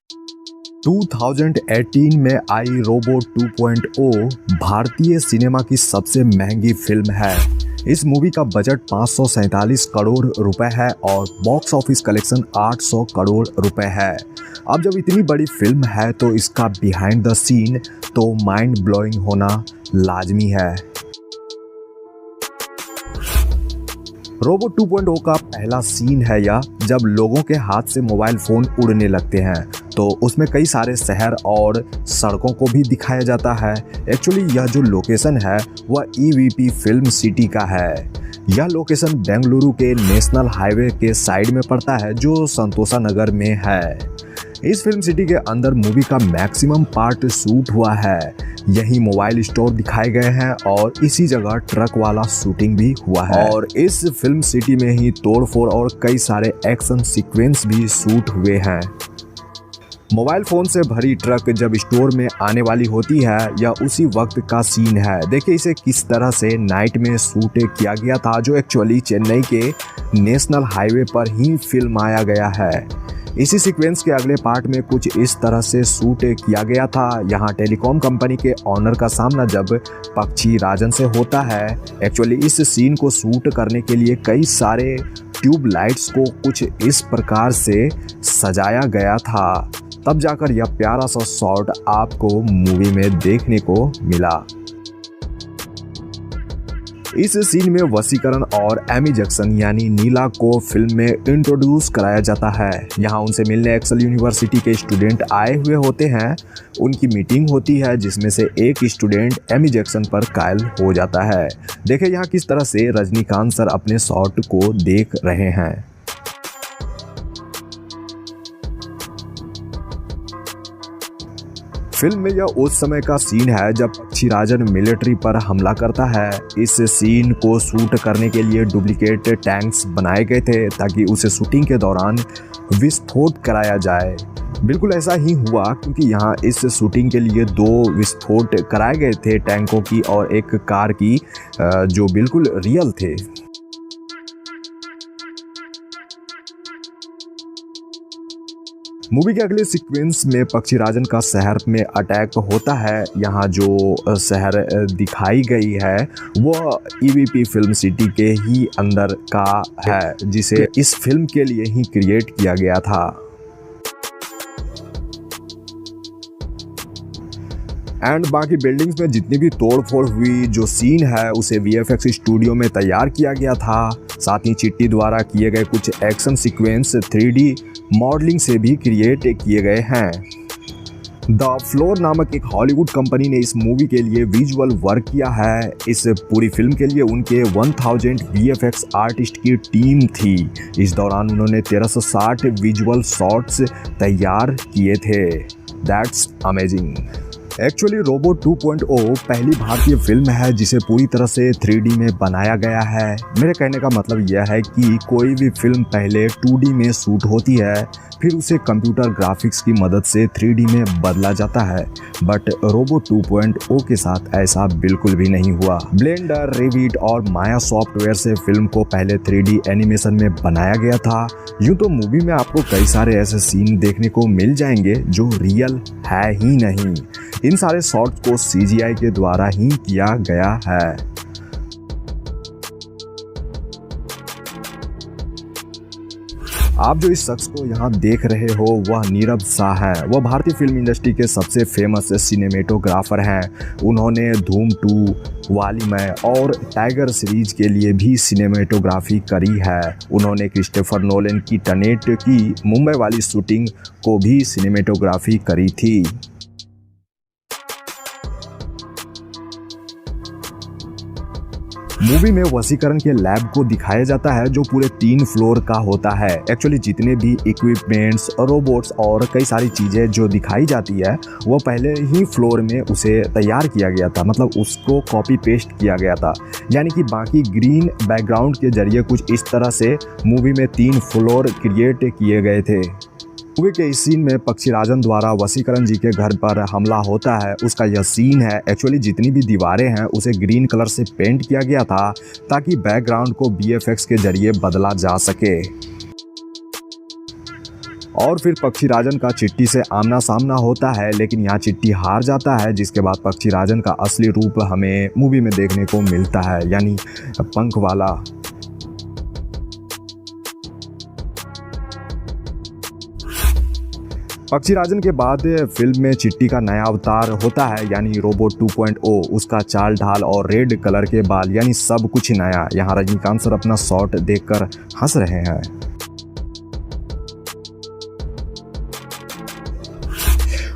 2018 में आई रोबो 2.0 भारतीय सिनेमा की सबसे महंगी फिल्म है। इस मूवी का बजट 547 करोड़ रुपए है और बॉक्स ऑफिस कलेक्शन 800 करोड़ रुपए है। अब जब इतनी बड़ी फिल्म है तो इसका बिहाइंड द सीन तो माइंड ब्लोइंग होना लाजमी है। रोबो 2.0 का पहला सीन है यह, जब लोगों के हाथ से मोबाइल फ़ोन उड़ने लगते हैं तो उसमें कई सारे शहर और सड़कों को भी दिखाया जाता है। एक्चुअली यह जो लोकेशन है वह EVP फिल्म सिटी का है। यह लोकेशन बेंगलुरु के नेशनल हाईवे के साइड में पड़ता है जो संतोषा नगर में है। इस फिल्म सिटी के अंदर मूवी का मैक्सिमम पार्ट शूट हुआ है। यही मोबाइल स्टोर दिखाए गए हैं और इसी जगह ट्रक वाला शूटिंग भी हुआ है और इस फिल्म सिटी में ही तोड़फोड़ और कई सारे एक्शन सीक्वेंस भी शूट हुए हैं। मोबाइल फ़ोन से भरी ट्रक जब स्टोर में आने वाली होती है यह उसी वक्त का सीन है। देखिए इसे किस तरह से नाइट में शूट किया गया था, जो एक्चुअली चेन्नई के नेशनल हाईवे पर ही फिल्म आया गया है। इसी सीक्वेंस के अगले पार्ट में कुछ इस तरह से शूट किया गया था। यहाँ टेलीकॉम कंपनी के ऑनर का सामना जब पक्षी राजन से होता है। एक्चुअली इस सीन को शूट करने के लिए कई सारे ट्यूब लाइट्स को कुछ इस प्रकार से सजाया गया था, तब जाकर यह प्यारा सा शॉट आपको मूवी में देखने को मिला। इस सीन में वसीकरण और एमी जैक्सन यानी नीला को फिल्म में इंट्रोड्यूस कराया जाता है। यहाँ उनसे मिलने एक्सेल यूनिवर्सिटी के स्टूडेंट आए हुए होते हैं। उनकी मीटिंग होती है जिसमें से एक स्टूडेंट एमी जैक्सन पर कायल हो जाता है। देखिए यहाँ किस तरह से रजनीकांत सर अपने शॉट को देख रहे हैं। फिल्म में यह उस समय का सीन है जब पक्षी राजन मिलिट्री पर हमला करता है। इस सीन को शूट करने के लिए डुप्लीकेट टैंक्स बनाए गए थे ताकि उसे शूटिंग के दौरान विस्फोट कराया जाए। बिल्कुल ऐसा ही हुआ क्योंकि यहाँ इस शूटिंग के लिए 2 विस्फोट कराए गए थे, टैंकों की और एक कार की, जो बिल्कुल रियल थे। मूवी के अगले सीक्वेंस में पक्षी राजन का शहर में अटैक होता है। यहाँ जो शहर दिखाई गई है वो EVP फिल्म सिटी के ही अंदर का है, जिसे इस फिल्म के लिए ही क्रिएट किया गया था। एंड बाकी बिल्डिंग्स में जितनी भी तोड़फोड़ हुई जो सीन है उसे VFX स्टूडियो में तैयार किया गया था। साथ ही चिट्टी द्वारा किए गए कुछ एक्शन सीक्वेंस 3D मॉडलिंग से भी क्रिएट किए गए हैं। द फ्लोर नामक एक हॉलीवुड कंपनी ने इस मूवी के लिए विजुअल वर्क किया है। इस पूरी फिल्म के लिए उनके 1000 VFX आर्टिस्ट की टीम थी। इस दौरान उन्होंने 1360 विजुअल शॉट्स तैयार किए थे। That's amazing. एक्चुअली रोबो 2.0 पहली भारतीय फिल्म है जिसे पूरी तरह से 3D में बनाया गया है। मेरे कहने का मतलब यह है कि कोई भी फिल्म पहले 2D में शूट होती है, फिर उसे कंप्यूटर ग्राफिक्स की मदद से 3D में बदला जाता है, बट रोबो 2.0 के साथ ऐसा बिल्कुल भी नहीं हुआ। ब्लेंडर, रिविट और माया सॉफ्टवेयर से फिल्म को पहले 3D एनिमेशन में बनाया गया था। यूँ तो मूवी में आपको कई सारे ऐसे सीन देखने को मिल जाएंगे जो रियल है ही नहीं। इन सारे शॉट्स को CGI के द्वारा ही किया गया है। आप जो इस शख्स को यहाँ देख रहे हो वह नीरव शाह है। वह भारतीय फिल्म इंडस्ट्री के सबसे फेमस सिनेमेटोग्राफर हैं। उन्होंने धूम 2, वालीमय और टाइगर सीरीज के लिए भी सिनेमेटोग्राफी करी है। उन्होंने क्रिस्टोफर नोलन की टेनेट की मुंबई वाली शूटिंग को भी सिनेमेटोग्राफी करी थी। मूवी में वसीकरण के लैब को दिखाया जाता है जो पूरे 3 फ्लोर का होता है। एक्चुअली जितने भी इक्विपमेंट्स, रोबोट्स और कई सारी चीज़ें जो दिखाई जाती है वो पहले ही फ्लोर में उसे तैयार किया गया था, मतलब उसको कॉपी पेस्ट किया गया था। यानी कि बाकी ग्रीन बैकग्राउंड के जरिए कुछ इस तरह से मूवी में 3 फ्लोर क्रिएट किए गए थे। मूवी के इस सीन में पक्षी राजन द्वारा वसीकरण जी के घर पर हमला होता है, उसका यह सीन है। एक्चुअली जितनी भी दीवारें हैं उसे ग्रीन कलर से पेंट किया गया था ताकि बैकग्राउंड को VFX के जरिए बदला जा सके। और फिर पक्षीराजन का चिट्टी से आमना सामना होता है, लेकिन यहाँ चिट्टी हार जाता है, जिसके बाद पक्षीराजन का असली रूप हमें मूवी में देखने को मिलता है, यानी पंख वाला। पक्षीराजन के बाद फिल्म में चिट्टी का नया अवतार होता है, यानी रोबोट 2.0। उसका चाल ढाल और रेड कलर के बाल, यानी सब कुछ नया। यहाँ रजनीकांत सर अपना शॉट देखकर हंस रहे हैं।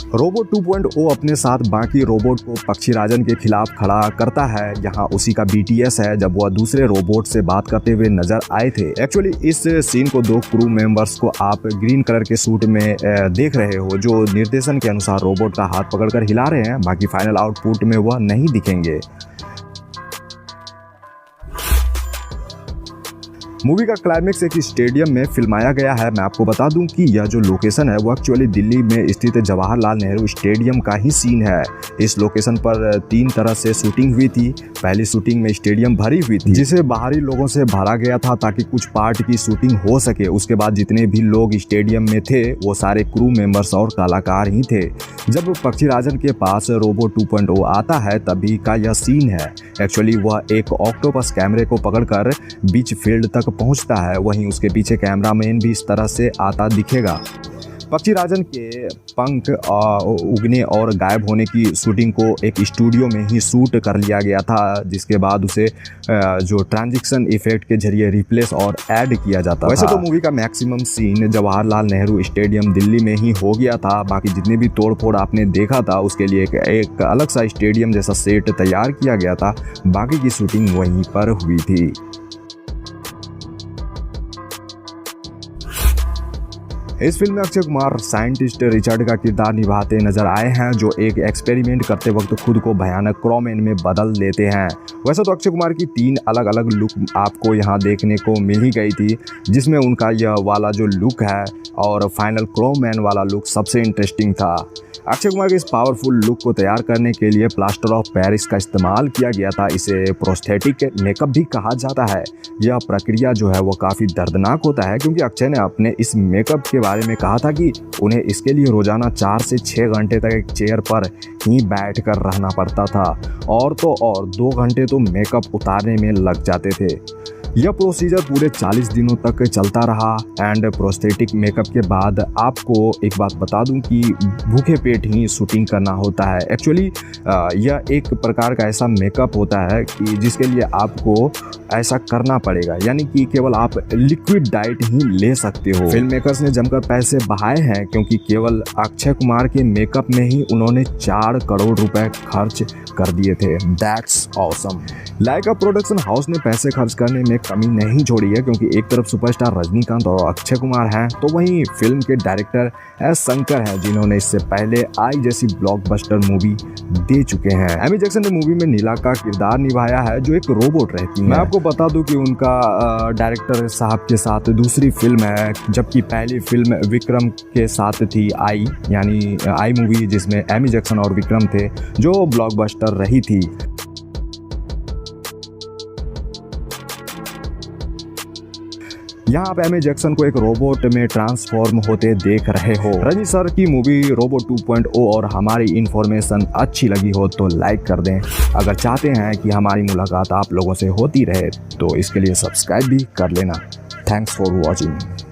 रोबोट 2.0 अपने साथ बाकी रोबोट को पक्षीराजन के खिलाफ खड़ा करता है। यहाँ उसी का BTS है, जब वह दूसरे रोबोट से बात करते हुए नजर आए थे। एक्चुअली इस सीन को दो क्रू मेंबर्स को आप ग्रीन कलर के सूट में देख रहे हो, जो निर्देशन के अनुसार रोबोट का हाथ पकड़कर हिला रहे हैं। बाकी फाइनल आउटपुट में वह नहीं दिखेंगे। मूवी का क्लाइमेक्स एक स्टेडियम में फिल्माया गया है। मैं आपको बता दूं कि यह जो लोकेशन है वो एक्चुअली दिल्ली में स्थित जवाहरलाल नेहरू स्टेडियम का ही सीन है। इस लोकेशन पर 3 तरह से शूटिंग हुई थी। पहली शूटिंग में स्टेडियम भरी हुई थी, जिसे बाहरी लोगों से भरा गया था ताकि कुछ पार्ट की शूटिंग हो सके। उसके बाद जितने भी लोग स्टेडियम में थे वो सारे क्रू मेंबर्स और कलाकार ही थे। जब पक्षीराजन के पास रोबोट 2.0 आता है तभी का यह सीन है। एक्चुअली वह एक ऑक्टोपस कैमरे को पकड़कर बीच फील्ड तक पहुंचता है, वहीं उसके पीछे कैमरामैन भी इस तरह से आता दिखेगा। पक्षीराजन के पंख उगने और गायब होने की शूटिंग को एक स्टूडियो में ही शूट कर लिया गया था, जिसके बाद उसे जो ट्रांजिशन इफेक्ट के जरिए रिप्लेस और ऐड किया जाता। वैसे तो मूवी का maximum scene Jawaharlal Nehru stadium Delhi में ही हो गया था। बाकी जितने भी तोड़-फोड़ आपने देखा था उसके लिए एक अलग सा स्टेडियम जैसा सेट तैयार किया गया था। बाकी की शूटिंग वहीं पर हुई थी। इस फिल्म में अक्षय कुमार साइंटिस्ट रिचर्ड का किरदार निभाते नजर आए हैं, जो एक एक्सपेरिमेंट करते वक्त खुद को भयानक क्रोमैन में बदल लेते हैं। वैसे तो अक्षय कुमार की 3 अलग अलग लुक आपको यहाँ देखने को मिल ही गई थी, जिसमें उनका यह वाला जो लुक है और फाइनल क्रोमैन वाला लुक सबसे इंटरेस्टिंग था। अक्षय कुमार के इस पावरफुल लुक को तैयार करने के लिए प्लास्टर ऑफ पेरिस का इस्तेमाल किया गया था। इसे प्रोस्थेटिक मेकअप भी कहा जाता है। यह प्रक्रिया जो है वो काफ़ी दर्दनाक होता है, क्योंकि अक्षय ने अपने इस मेकअप के बारे में कहा था कि उन्हें इसके लिए रोजाना 4 से 6 घंटे तक एक चेयर पर ही बैठ कर रहना पड़ता था, और तो और 2 घंटे तो मेकअप उतारने में लग जाते थे। यह प्रोसीजर पूरे 40 दिनों तक चलता रहा। एंड प्रोस्थेटिक मेकअप के बाद आपको एक बात बता दूं कि भूखे पेट ही शूटिंग करना होता है। एक्चुअली यह एक प्रकार का ऐसा मेकअप होता है कि जिसके लिए आपको ऐसा करना पड़ेगा, यानी कि केवल आप लिक्विड डाइट ही ले सकते हो। फिल्म मेकर्स ने जमकर पैसे बहाए हैं, क्योंकि केवल अक्षय कुमार के मेकअप में ही उन्होंने 4 करोड़ रुपए खर्च कर दिए थे। That's awesome. Lyca production house ने पैसे खर्च करने में कमी नहीं छोड़ी है, क्योंकि एक तरफ सुपरस्टार रजनीकांत और अक्षय कुमार हैं, तो वहीं फिल्म के डायरेक्टर एस शंकर हैं, जिन्होंने इससे पहले आई जैसी ब्लॉकबस्टर मूवी दे चुके हैं। एमी जैक्सन ने मूवी में नीला का किरदार निभाया है, जो एक रोबोट रहती है। मैं आपको बता दूं कि उनका डायरेक्टर साहब के साथ दूसरी फिल्म है, जबकि पहली फिल्म विक्रम के साथ थी आई, यानी आई मूवी, जिसमें एमी जैक्सन और विक्रम थे, जो ब्लॉकबस्टर रही थी। यहाँ आप एमी जैक्सन को एक रोबोट में ट्रांसफॉर्म होते देख रहे हो। रजनी सर की मूवी रोबोट 2.0 और हमारी इन्फॉर्मेशन अच्छी लगी हो तो लाइक कर दें। अगर चाहते हैं कि हमारी मुलाकात आप लोगों से होती रहे तो इसके लिए सब्सक्राइब भी कर लेना। Thanks for watching.